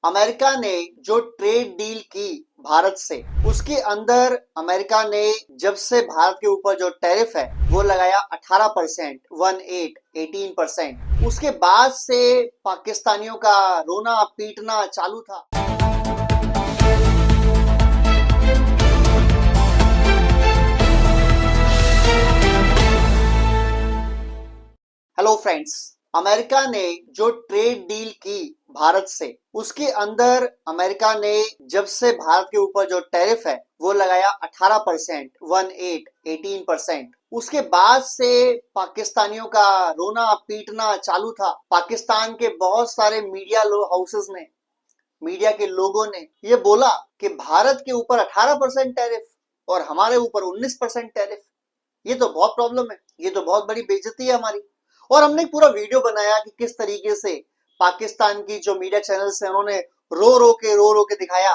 America ने जो trade deal की भारत से, उसके अंदर अमेरिका ने जब से भारत के ऊपर जो टैरिफ है वो लगाया 18%, 18%। उसके बाद से पाकिस्तानियों का रोना पीटना चालू था। हेलो फ्रेंड्स, अमेरिका ने जो ट्रेड डील की भारत से, उसके अंदर अमेरिका ने जब से भारत के ऊपर जो टैरिफ है वो लगाया 18%, 18%। उसके बाद से पाकिस्तानियों का रोना पीटना चालू था। पाकिस्तान के बहुत सारे मीडिया हाउसेस ने, मीडिया के लोगों ने ये बोला कि भारत के ऊपर 18% टैरिफ और हमारे ऊपर 19% टैरिफ, ये तो बहुत प्रॉब्लम है, ये तो बहुत बड़ी बेइज्जती है हमारी। और हमने पूरा वीडियो बनाया कि किस तरीके से पाकिस्तान की जो मीडिया चैनल्स हैं उन्होंने रो रो के दिखाया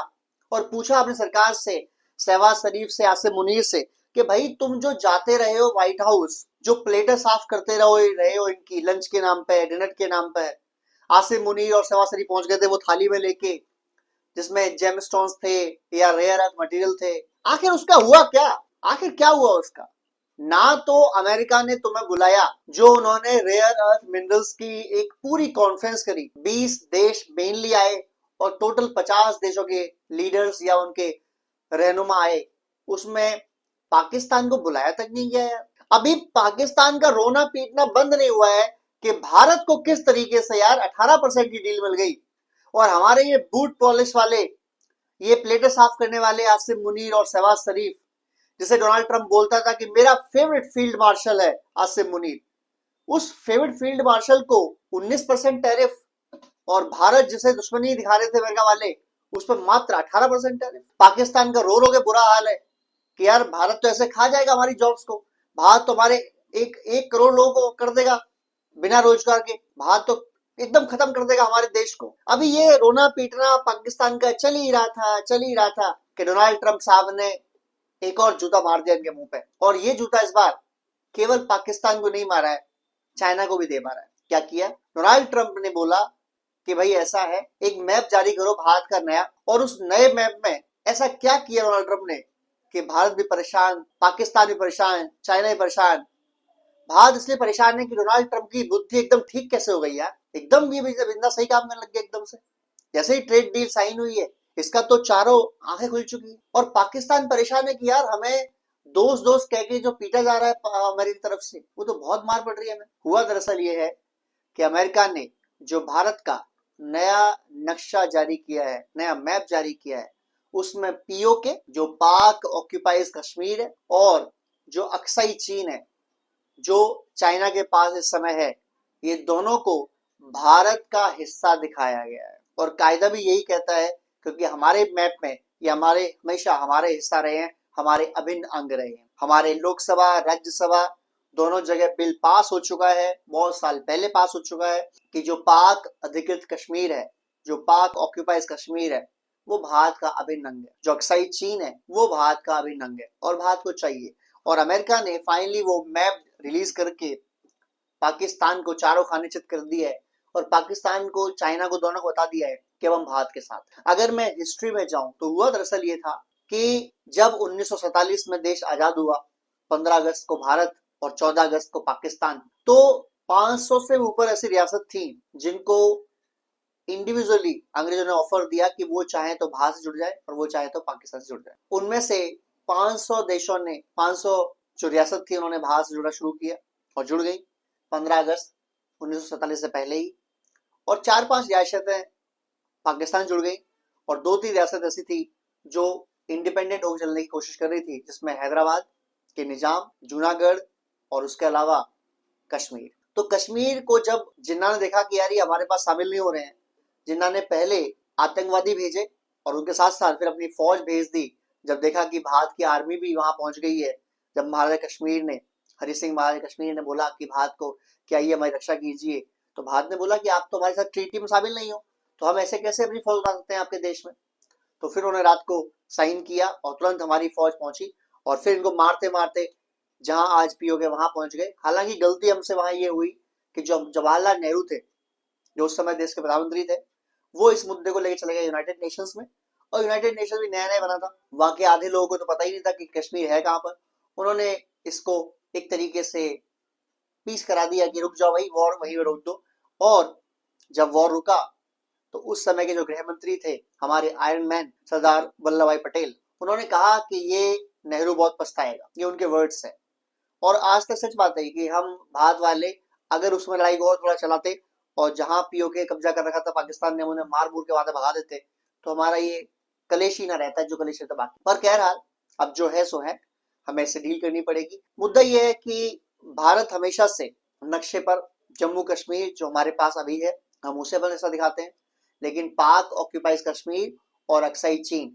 और पूछा अपनी सरकार से, शहबाज शरीफ से, आसिम मुनीर से कि भाई तुम जो जाते रहे हो व्हाइट हाउस, जो प्लेटें साफ करते रहे हो इनकी लंच के नाम पे, डिनर के नाम पे, आसिम मुनीर और शहबाज शरीफ पहुंच गए थे वो थाली में लेके जिसमें जेमस्टोन्स थे या रेयर अर्थ मटेरियल थे। आखिर उसका हुआ क्या? आखिर क्या हुआ उसका? ना तो अमेरिका ने तुम्हें बुलाया, जो उन्होंने रेयर अर्थ मिनरल्स की एक पूरी कॉन्फ्रेंस करी, 20 देश मेनली आए और टोटल 50 देशों के लीडर्स या उनके रहनुमा आए, उसमें पाकिस्तान को बुलाया तक नहीं गया यार। अभी पाकिस्तान का रोना पीटना बंद नहीं हुआ है कि भारत को किस तरीके से यार 18% की डील मिल गई और हमारे ये बूट पॉलिश वाले, ये प्लेटें साफ करने वाले आसिम मुनीर और शहबाज शरीफ, जिसे डोनाल्ड ट्रंप बोलता था कि मेरा फेवरेट फील्ड मार्शल है आसिम मुनीर, उस फेवरेट फील्ड मार्शल को 19% टैरिफ, और भारत जिसे दुश्मनी दिखा रहे थे अमेरिका वाले उस पर मात्र 18% टैरिफ। पाकिस्तान का रो के बुरा हाल है कि यार भारत तो ऐसे खा जाएगा हमारी जॉब्स को, भारत तो हमारे एक एक करोड़ लोगों को कर देगा बिना रोजगार के, भारत तो एकदम खत्म कर देगा हमारे देश को। अभी ये रोना पीटना पाकिस्तान का चल ही रहा था कि डोनाल्ड ट्रंप साहब ने एक और जूता मार दिया इनके मुंह पे, और ये जूता इस बार केवल पाकिस्तान को नहीं मारा है, चाइना को भी दे मारा है। क्या किया डोनाल्ड ट्रंप ने? बोला कि भाई ऐसा है, एक मैप जारी करो भारत का नया, और उस नए मैप में ऐसा क्या किया डोनाल्ड ट्रंप ने कि भारत भी परेशान, पाकिस्तान भी परेशान, चाइना भी परेशान। भारत इसलिए परेशान है कि डोनाल्ड ट्रंप की बुद्धि एकदम ठीक कैसे हो गई यार, एकदम ये बिंदा सही काम करने लग गया एकदम से। जैसे ही ट्रेड डील साइन हुई है इसका तो चारों आंखें खुल चुकी है, और पाकिस्तान परेशान है कि यार हमें दोस्त दोस्त कह के जो पीटा जा रहा है अमेरिका की तरफ से, वो तो बहुत मार पड़ रही है हमें। हुआ दरअसल ये है कि अमेरिका ने जो भारत का नया नक्शा जारी किया है, नया मैप जारी किया है, उसमें पीओके जो पाक ऑक्यूपाइज कश्मीर है और जो अक्साई चीन है जो चाइना के पास इस समय है, ये दोनों को भारत का हिस्सा दिखाया गया है। और कायदा भी यही कहता है, क्योंकि हमारे मैप में ये हमारे हमेशा हमारे हिस्सा रहे हैं, हमारे अभिन्न अंग रहे हैं। हमारे लोकसभा राज्यसभा दोनों जगह बिल पास हो चुका है, बहुत साल पहले पास हो चुका है कि जो पाक अधिकृत कश्मीर है, जो पाक ऑक्यूपाइज कश्मीर है, वो भारत का अभिन्न अंग है। जो अक्साई चीन है वो भारत का अभिन्न अंग है और भारत को चाहिए। और अमेरिका ने फाइनली वो मैप रिलीज करके पाकिस्तान को चारों खाने चित कर दिया है, और पाकिस्तान को, चाइना को, दोनों को बता दिया है कि अब हम भारत के साथ। अगर मैं हिस्ट्री में जाऊं तो हुआ दरअसल ये था कि जब 1947 में देश आजाद हुआ, 15 अगस्त को भारत और 14 अगस्त को पाकिस्तान, तो 500 से ऊपर ऐसी रियासत थी जिनको इंडिविजुअली अंग्रेजों ने ऑफर दिया कि वो चाहे तो भारत से जुड़ जाए और वो चाहे तो पाकिस्तान से जुड़ जाए। उनमें से 500 देशों ने, 500 जो रियासत थी उन्होंने भारत से जुड़ना शुरू किया और जुड़ गई 15 अगस्त 1947 से पहले ही। और 4-5 रियासतें पाकिस्तान जुड़ गई और 2-3 रियासत ऐसी थी जो इंडिपेंडेंट होकर चलने की कोशिश कर रही थी, जिसमें हैदराबाद के निजाम, जूनागढ़ और उसके अलावा कश्मीर। तो कश्मीर को जब जिन्ना ने देखा कि यार ये हमारे पास शामिल नहीं हो रहे हैं, जिन्ना ने पहले आतंकवादी भेजे और उनके साथ साथ फिर अपनी फौज भेज दी। जब देखा कि भारत की आर्मी भी वहां पहुंच गई है, जब महाराजा कश्मीर ने, हरि सिंह महाराजा कश्मीर ने बोला कि भारत को कि आइए हमारी रक्षा कीजिए, तो भारत ने बोला कि आप तो हमारे साथ ट्रीटी में शामिल नहीं हो, तो हम ऐसे कैसे अपनी फौज उड़ा सकते हैं आपके देश में। तो फिर उन्होंने रात को साइन किया और तुरंत हमारी फौज पहुंची और फिर इनको मारते मारते जहां आज पीओके वहां पहुंच गए। हालांकि गलती हमसे वहां ये हुई कि जो जवाहरलाल नेहरू थे, जो उस समय देश के प्रधानमंत्री थे, वो इस मुद्दे को लेकर चले गए यूनाइटेड नेशंस में, और यूनाइटेड नेशन भी नया नया बना था, वहां के आधे लोगों को तो पता ही नहीं था कि कश्मीर है कहाँ पर। उन्होंने इसको एक तरीके से पीस करा दिया कि रुक जाओ भाई, वॉर वहीं पे रोक दो। और जब वॉर रुका तो उस समय के जो गृह मंत्री थे हमारे आयरन मैन सरदार वल्लभ भाई पटेल, उन्होंने कहा कि ये नेहरू बहुत पछताएगा, ये उनके वर्ड्स है। और आज तक सच बात है कि हम भारत वाले अगर उसमें लड़ाई को और थोड़ा चलाते और जहां पीओके कब्जा कर रखा था पाकिस्तान ने, उन्हें मार मूर के वहां भगा देते, तो हमारा ये कलेश ही ना रहता है जो कलेश रहता बाकी। पर खैरहाल, अब जो है सो है, हमें इससे डील करनी पड़ेगी। मुद्दा ये है कि भारत हमेशा से नक्शे पर जम्मू कश्मीर जो हमारे पास अभी है, हम उसे अपना हिस्सा दिखाते हैं, लेकिन पाक ऑक्यूपाइज कश्मीर और अक्साई चीन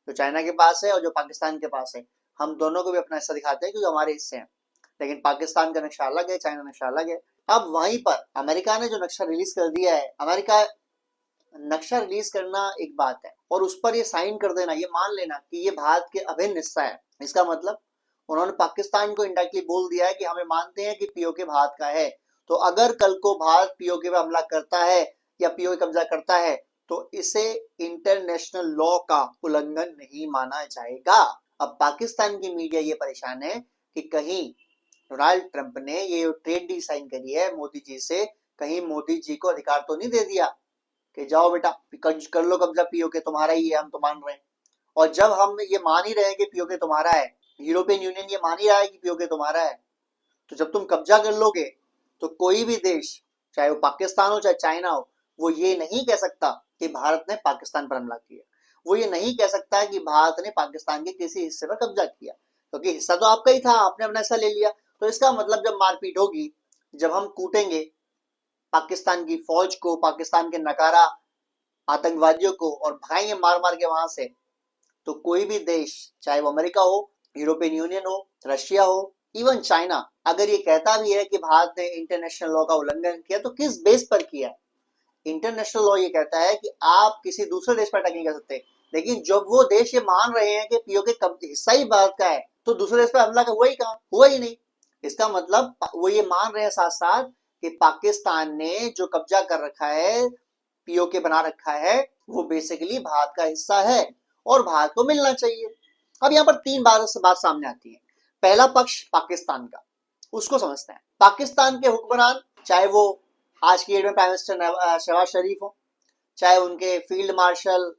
जो चाइना के पास है और जो पाकिस्तान के पास है, हम दोनों को भी अपना हिस्सा दिखाते हैं क्योंकि हमारे हिस्से हैं। लेकिन पाकिस्तान का नक्शा अलग है, चाइना नक्शा अलग है। अब वहीं पर अमेरिका ने जो नक्शा रिलीज कर दिया है, अमेरिका नक्शा रिलीज करना एक बात है और उस पर ये साइन कर देना, ये मान लेना कि ये भारत के अभिन्न हिस्सा है, इसका मतलब उन्होंने पाकिस्तान को इंडायरेक्टली बोल दिया है कि हमें मानते हैं कि पीओके भारत का है। तो अगर कल को भारत पीओके पर हमला करता है या पीओके कब्जा करता है तो इसे इंटरनेशनल लॉ का उल्लंघन नहीं माना जाएगा। अब पाकिस्तान की मीडिया ये परेशान है कि कहीं डोनाल्ड ट्रंप ने ये ट्रेड डील साइन करी है मोदी जी से, कहीं मोदी जी को अधिकार तो नहीं दे दिया कि जाओ बेटा कर लो कब्जा, पीओके तुम्हारा ही है, हम तो मान रहे हैं। और जब हम ये मान ही रहे हैं कि पीओके तुम्हारा है, यूरोपियन यूनियन ये मान ही रहा है कि पीओके तुम्हारा है, तो जब तुम कब्जा कर लोगे तो कोई भी देश, चाहे वो पाकिस्तान हो चाहे चाइना हो, वो ये नहीं कह सकता कि भारत ने पाकिस्तान पर हमला किया, वो ये नहीं कह सकता कि भारत ने पाकिस्तान के किसी हिस्से पर कब्जा किया, क्योंकि हिस्सा तो आपका ही था, आपने अपना हिस्सा ले लिया। तो इसका मतलब जब मारपीट होगी, जब हम कूटेंगे पाकिस्तान की फौज को, पाकिस्तान के नकारा आतंकवादियों को और भगाएंगे मार मार के वहां से, तो कोई भी देश, चाहे वो अमेरिका हो, यूरोपियन यूनियन हो, रशिया हो, इवन चाइना, अगर ये कहता भी है कि भारत ने इंटरनेशनल लॉ का उल्लंघन किया, तो किस बेस पर किया? इंटरनेशनल लॉ ये कहता है कि आप किसी दूसरे देश पर अटैक नहीं कर सकते, लेकिन जब वो देश ये मान रहे हैं कि पीओके हिस्सा ही भारत का है, तो दूसरे देश पर हमला हुआ ही कहां? हुआ ही नहीं। इसका मतलब वो ये मान रहे हैं साथ साथ कि पाकिस्तान ने जो कब्जा कर रखा है, पीओके बना रखा है, वो बेसिकली भारत का हिस्सा है और भारत को मिलना चाहिए। अब यहाँ पर तीन बात सामने आती है। पहला पक्ष पाकिस्तान का, उसको समझते हैं। पाकिस्तान के हुक्मरान, चाहे वो आज की डेट में प्राइम मिनिस्टर शहबाज शरीफ हो, चाहे उनके फील्ड मार्शल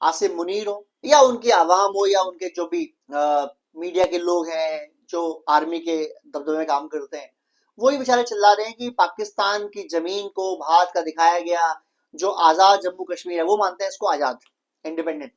आसिम मुनीर हो, या उनकी आवाम हो, या उनके जो भी मीडिया के लोग हैं जो आर्मी के दबदबे में काम करते हैं, वही बेचारे चिल्ला रहे हैं कि पाकिस्तान की जमीन को भारत का दिखाया गया, जो आजाद जम्मू कश्मीर है वो मानते हैं इसको आजाद, इंडिपेंडेंट,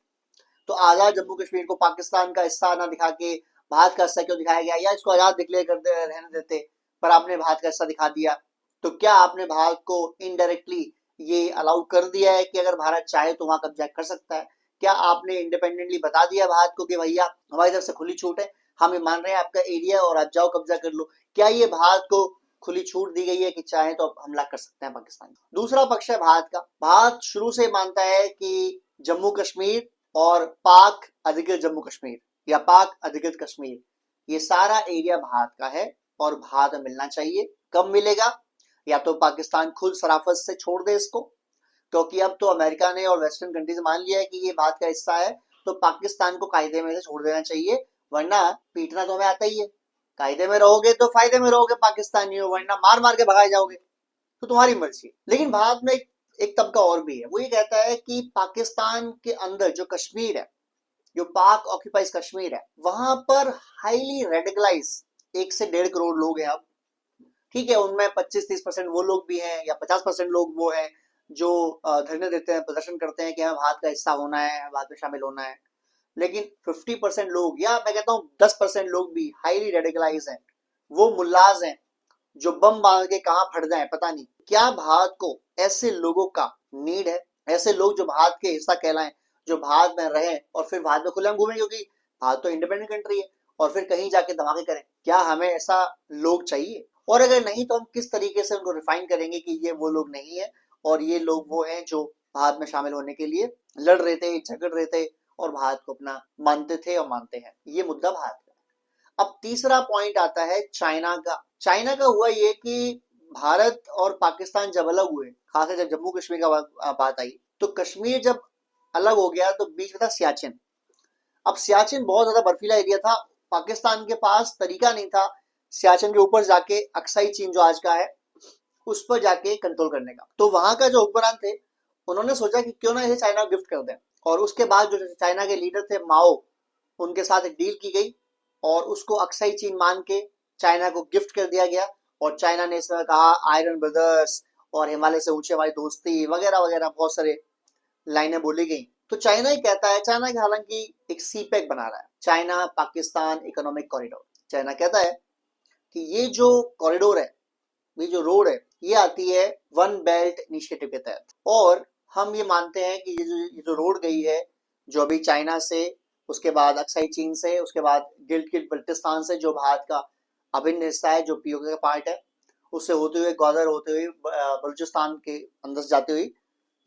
तो आजाद जम्मू कश्मीर को पाकिस्तान का हिस्सा ना दिखा के भारत का हिस्सा क्यों दिखाया गया, या इसको आजाद डिक्लेयर कर रहने देते, पर आपने भारत का हिस्सा दिखा दिया। तो क्या आपने भारत को इनडायरेक्टली ये अलाउ कर दिया है कि अगर भारत चाहे तो वहां कब्जा कर सकता है? क्या आपने इंडिपेंडेंटली बता दिया भारत को कि भैया हमारी तरफ से खुली छूट है, हम ये मान रहे हैं आपका एरिया और आप जाओ कब्जा कर लो? क्या ये भारत को खुली छूट दी गई है कि चाहे तो हमला कर सकते हैं पाकिस्तान? दूसरा पक्ष है भारत का। भारत शुरू से मानता है कि जम्मू कश्मीर और पाक अधिकृत जम्मू कश्मीर या पाक अधिकृत कश्मीर, ये सारा एरिया भारत का है और भारत में मिलना चाहिए। कब मिलेगा? या तो पाकिस्तान खुद सराफत से छोड़ दे इसको, क्योंकि अब तो अमेरिका ने और वेस्टर्न कंट्रीज मान लिया है कि ये भारत का हिस्सा है, तो पाकिस्तान को कायदे में से छोड़ देना चाहिए, वरना पीटना तो हमें आता ही है। कायदे में रहोगे तो फायदे में रहोगे पाकिस्तानी हो, वरना मार मार के भगाए जाओगे, तो तुम्हारी मर्जी। लेकिन भारत में एक तबका और भी है, वो ये कहता है कि पाकिस्तान के अंदर जो कश्मीर है, जो पाक ऑक्यूपाइज कश्मीर है, वहां पर हाईली रेडिकलाइज 1 से 1.5 करोड़ लोग हैं। अब ठीक है, उनमें 25-30% वो लोग भी हैं या 50% लोग वो हैं जो धरने देते हैं, प्रदर्शन करते हैं कि हमें भारत का हिस्सा होना है, भारत में शामिल होना है। लेकिन 50% लोग, या मैं कहता हूँ 10% लोग भी हाईली रेडिकलाइज हैं, वो मुल्लाज हैं जो बम बांध के कहाँ फट जाए पता नहीं। क्या भारत को ऐसे लोगों का नीड है? ऐसे लोग जो भारत के हिस्सा कहलाएं, जो भारत में रहें और फिर भारत में खुलेआम घूमें, क्योंकि भारत तो इंडिपेंडेंट कंट्री है, और फिर कहीं जाके धमाके करें? क्या हमें ऐसा लोग चाहिए? और अगर नहीं तो हम किस तरीके से उनको रिफाइन करेंगे कि ये वो लोग नहीं है और ये लोग वो हैं जो भारत में शामिल होने के लिए लड़ रहे थे, झगड़ रहे थे और भारत को अपना मानते थे और मानते हैं? ये मुद्दा भारत का। अब तीसरा पॉइंट आता है चाइना का। चाइना का हुआ ये कि भारत और पाकिस्तान जब अलग हुए, खासकर जब जम्मू कश्मीर का बात आई, तो कश्मीर जब अलग हो गया तो बीच में था सियाचिन। अब सियाचिन बहुत ज्यादा बर्फीला एरिया था, पाकिस्तान के पास तरीका नहीं था सियाचिन के ऊपर जाके अक्साई चीन जो आज का है उस पर जाके कंट्रोल करने का। तो वहां का जो हुक्मरान थे उन्होंने सोचा कि क्यों ना इसे चाइना को गिफ्ट कर दें, और उसके बाद जो चाइना के लीडर थे माओ, उनके साथ एक डील की गई और उसको अक्साई चीन मान के चाइना को गिफ्ट कर दिया गया। और चाइना ने इसमें कहा आयरन ब्रदर्स और हिमालय से ऊंचे हमारी दोस्ती वगैरह वगैरह बहुत सारे लाइनें बोली गई। तो चाइना ही कहता है, चाइना की हालांकि एक सी पैक बना रहा है, China Pakistan economic corridor. China कहता है कि ये जो कॉरिडोर है, ये जो रोड है, ये आती है वन बेल्ट इनिशिएटिव के तहत। और हम ये मानते हैं कि ये जो रोड गई है, जो अभी चाइना से, उसके बाद अक्साई चीन से, उसके बाद गिलगित बल्टिस्तान से जो भारत का अभिन्न हिस्सा है, जो पीओके का पार्ट है, उससे होते हुए ग्वादर होते हुए बलूचिस्तान के अंदर से जाते हुए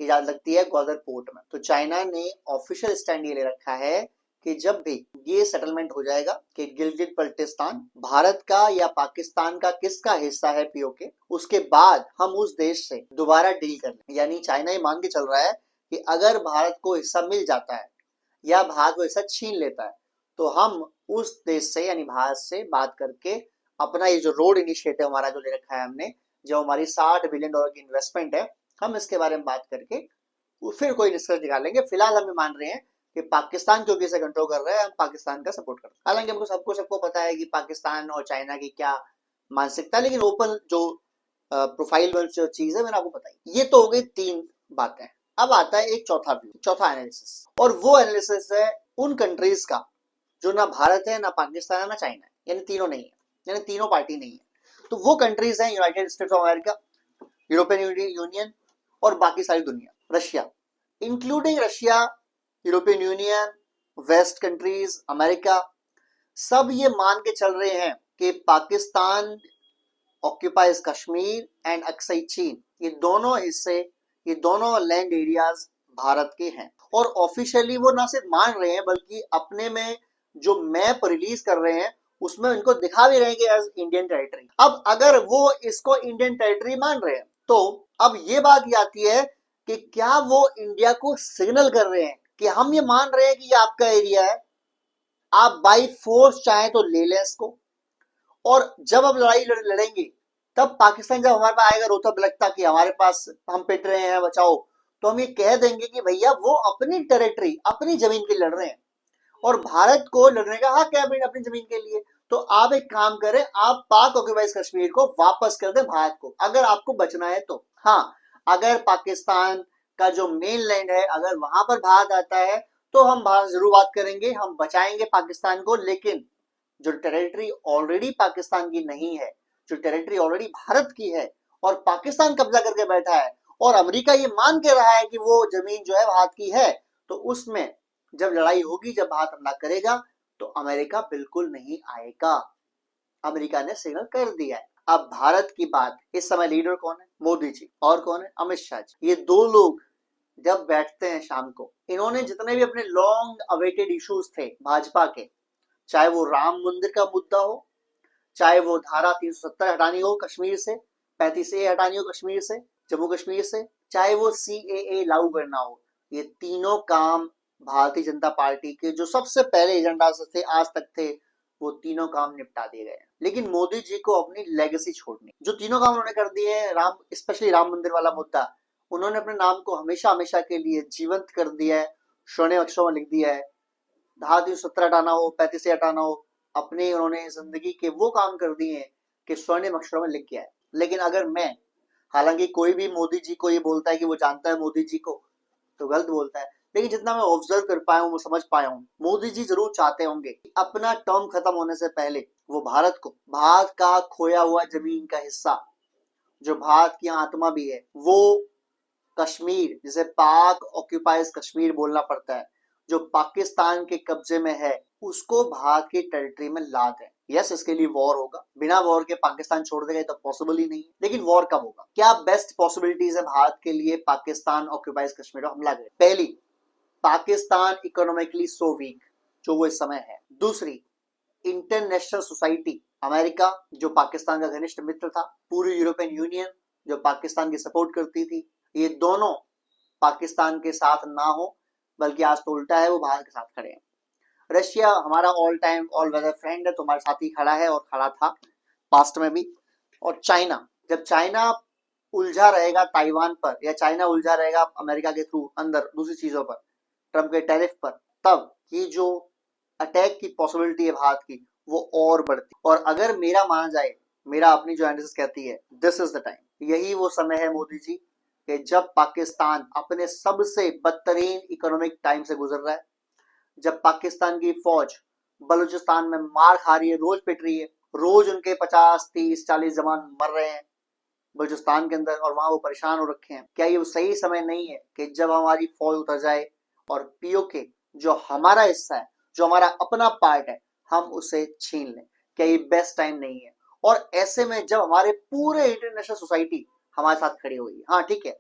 ये लगती है ग्वादर पोर्ट में। तो चाइना ने ऑफिशियल स्टैंड ये ले रखा है कि जब भी ये सेटलमेंट हो जाएगा कि गिलगित बल्टिस्तान भारत का या पाकिस्तान का किसका हिस्सा है पीओके, उसके बाद हम उस देश से दोबारा डील कर लें। यानी चाइना ये मान के चल रहा है कि अगर भारत को हिस्सा मिल जाता है या भारत को हिस्सा छीन लेता है तो हम उस देश से यानी भारत से बात करके अपना ये जो रोड इनिशिएटिव हमारा जो ले रखा है हमने, जो हमारी $60 बिलियन की इन्वेस्टमेंट है, हम इसके बारे में बात करके फिर कोई निष्कर्ष निकालेंगे। फिलहाल हम मान रहे हैं कि पाकिस्तान क्योंकि इसे कंट्रोल कर रहा है, हम पाकिस्तान का सपोर्ट करते हैं। हालांकि हमको सबको पता है कि पाकिस्तान और चाइना की क्या मानसिकता, लेकिन ओपन जो प्रोफाइल जो चीज है मैंने आपको बताई। ये तो हो गई 3 बातें। अब आता है एक चौथा व्यू, चौथा एनालिसिस, और वो एनालिसिस है उन कंट्रीज का जो ना भारत है, ना पाकिस्तान है, ना चाइना है, यानी तीनों नहीं है, यानी तीनों पार्टी नहीं है। तो वो कंट्रीज हैं United States of America, European Union और बाकी सारी दुनिया, Russia, including Russia, European Union, west countries, America, सब ये मान के चल रहे हैं कि पाकिस्तान ऑक्यूपाइज कश्मीर एंड अक्साई चीन, ये दोनों हिस्से, ये दोनों लैंड एरियाज भारत के हैं। और ऑफिशियली वो ना सिर्फ मान रहे हैं बल्कि अपने में जो मैप रिलीज कर रहे हैं उसमें इनको दिखा भी रहे हैं कि एज इंडियन टेरिटरी। अब अगर वो इसको इंडियन टेरिटरी मान रहे हैं तो अब ये बात ये आती है कि क्या वो इंडिया को सिग्नल कर रहे हैं कि हम ये मान रहे हैं कि ये आपका एरिया है, आप बाई फोर्स चाहें तो ले लें इसको, और जब अब लड़ाई लड़ेंगे तब पाकिस्तान जब हमारे पास आएगा रोता बिलखता कि हमारे पास हम पिट रहे हैं बचाओ, तो हम ये कह देंगे कि भैया वो अपनी टेरिटरी अपनी जमीन के लड़ रहे हैं और भारत को लड़ने का हक है अपनी जमीन के लिए। तो आप एक काम करें, आप पाक ऑक्यूपाइज कश्मीर को वापस कर दें भारत को, अगर आपको बचना है तो। हाँ, अगर पाकिस्तान का जो मेन लैंड है अगर वहां पर भारत आता है तो हम भारत जरूर बात करेंगे, हम बचाएंगे पाकिस्तान को। लेकिन जो टेरिटरी ऑलरेडी पाकिस्तान की नहीं है, जो टेरिटरी ऑलरेडी भारत की है और पाकिस्तान कब्जा करके बैठा है और अमेरिका ये मान के रहा है कि वो जमीन जो है भारत की है, तो उसमें जब लड़ाई होगी, जब भारत हमला करेगा तो अमेरिका बिल्कुल नहीं आएगा। अमेरिका ने सिग्नल कर दिया है। अब भारत की बात, इस समय लीडर कौन है? मोदी जी। और कौन है? अमित शाह जी। ये 2 लोग जब बैठते हैं शाम को, इन्होंने जितने भी अपने लॉन्ग अवेटेड इश्यूज थे भाजपा के, चाहे वो राम मंदिर का मुद्दा हो, चाहे वो धारा 370 हटानी हो कश्मीर से, 35A हटानी हो कश्मीर से, जम्मू कश्मीर से, चाहे वो CAA लागू करना हो, ये तीनों काम भारतीय जनता पार्टी के जो सबसे पहले एजेंडा से थे आज तक थे, वो तीनों काम निपटा दिए गए। लेकिन मोदी जी को अपनी लेगेसी छोड़नी, जो तीनों काम उन्होंने कर दिए हैं, राम स्पेशली राम मंदिर वाला मुद्दा, उन्होंने अपने नाम को हमेशा हमेशा के लिए जीवंत कर दिया है, स्वर्णिम अक्षरों में लिख दिया है। धारा 370 हटाना हो, 35A हटाना हो, अपने उन्होंने जिंदगी के वो काम कर दिए हैं कि स्वर्णिम अक्षरों में लिख गया है। लेकिन अगर मैं, हालांकि कोई भी मोदी जी को ये बोलता है कि वो जानता है मोदी जी को, तो गलत बोलता है। लेकिन जितना मैं ऑब्जर्व कर पाया हूँ, मैं समझ पाया हूँ, मोदी जी जरूर चाहते होंगे कि अपना टर्म खत्म होने से पहले वो भारत को, भारत का खोया हुआ जमीन का हिस्सा जो भारत की आत्मा भी है, वो कश्मीर, जिसे पाक ऑक्यूपाइज कश्मीर बोलना पड़ता है, जो पाकिस्तान के कब्जे में है, उसको भारत की टेरिटरी में ला दें। यस, इसके लिए वॉर होगा, बिना वॉर के पाकिस्तान छोड़ देगा तो पॉसिबल ही नहीं है। लेकिन वॉर कब होगा? क्या बेस्ट पॉसिबिलिटीज है भारत के लिए पाकिस्तान ऑक्यूपाइज कश्मीर पर हमला करे? पहली, पाकिस्तान इकोनॉमिकली सो वीक जो वो इस समय है। दूसरी, इंटरनेशनल सोसाइटी, अमेरिका जो पाकिस्तान का घनिष्ठ मित्र था, पूरी यूरोपियन यूनियन जो पाकिस्तान की सपोर्ट करती थी, ये दोनों पाकिस्तान के साथ ना हो, बल्कि आज तो उल्टा है, वो भारत के साथ खड़े हैं। रशिया हमारा all time all weather friend है, तुम्हारे साथ ही खड़ा है और खड़ा था पास्ट में भी। और चाइना, जब चाइना उलझा रहेगा ताइवान पर, या चाइना उलझा रहेगा अमेरिका के थ्रू अंदर दूसरी चीजों पर, ट्रम्प के टैरिफ पर, तब ये जो अटैक की पॉसिबिलिटी है भारत की, वो और बढ़ती। और अगर मेरा माना जाए, मेरा अपनी जो एनालिसिस कहती है, दिस इज द टाइम, यही वो समय है मोदी जी, कि जब पाकिस्तान अपने सबसे बदतरीन इकोनॉमिक टाइम से गुजर रहा है, जब पाकिस्तान की फौज बलूचिस्तान में मार खा रही है, रोज पिट रही है, रोज उनके 50, 30, 40 जवान मर रहे हैं बलूचिस्तान के अंदर, और वहां वो परेशान हो रखे हैं। क्या ये सही समय नहीं है कि जब हमारी फौज उतर जाए और पीओके जो हमारा हिस्सा है, जो हमारा अपना पार्ट है, हम उसे छीन लें? क्या ये बेस्ट टाइम नहीं है? और ऐसे में जब हमारे पूरे इंटरनेशनल सोसाइटी हमारे साथ खड़ी हुई है, हाँ ठीक है,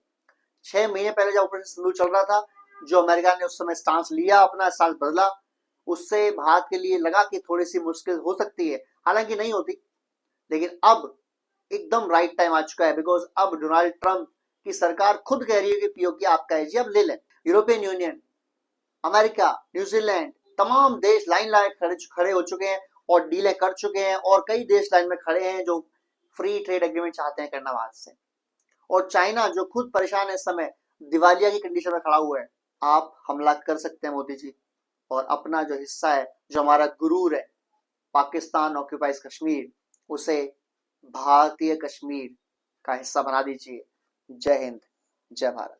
6 महीने पहले जब ऑपरेशन सिंदूर चल रहा था, जो अमेरिका ने उस समय स्टांस लिया, अपना स्टांस बदला, उससे भारत के लिए लगा कि थोड़ी सी मुश्किल हो सकती है, हालांकि नहीं होती। लेकिन अब एकदम राइट टाइम आ चुका है, बिकॉज अब डोनाल्ड ट्रंप की सरकार खुद कह रही है कि पीओके आपका है जी, अब ले लें। यूरोपियन यूनियन, अमेरिका, न्यूजीलैंड, तमाम देश लाइन लाइन खड़े हो चुके हैं और डीलें कर चुके हैं, और कई देश लाइन में खड़े हैं जो फ्री ट्रेड एग्रीमेंट चाहते हैं करना भारत से। और चाइना जो खुद परेशान है इस समय, दिवालिया की कंडीशन में खड़ा हुआ है। आप हमला कर सकते हैं मोदी जी, और अपना जो हिस्सा है, जो हमारा गुरूर है, पाकिस्तान ऑक्यूपाइज कश्मीर, उसे भारतीय कश्मीर का हिस्सा बना दीजिए। जय हिंद, जय भारत।